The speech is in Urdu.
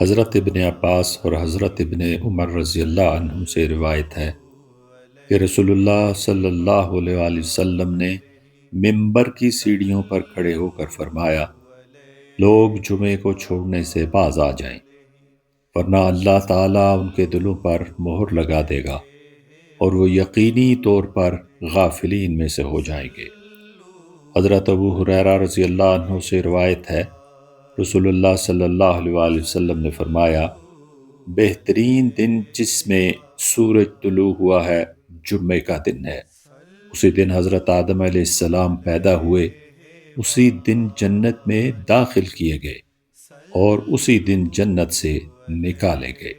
حضرت ابن عباس اور حضرت ابن عمر رضی اللہ عنہم سے روایت ہے کہ رسول اللہ صلی اللہ علیہ وآلہ وسلم نے ممبر کی سیڑھیوں پر کھڑے ہو کر فرمایا، لوگ جمعے کو چھوڑنے سے باز آ جائیں، ورنہ اللہ تعالیٰ ان کے دلوں پر مہر لگا دے گا اور وہ یقینی طور پر غافلین میں سے ہو جائیں گے۔ حضرت ابو ہریرہ رضی اللہ عنہ سے روایت ہے، رسول اللہ صلی اللہ علیہ وآلہ وسلم نے فرمایا، بہترین دن جس میں سورج طلوع ہوا ہے جمعے کا دن ہے۔ اسی دن حضرت آدم علیہ السلام پیدا ہوئے، اسی دن جنت میں داخل کیے گئے اور اسی دن جنت سے نکالے گئے۔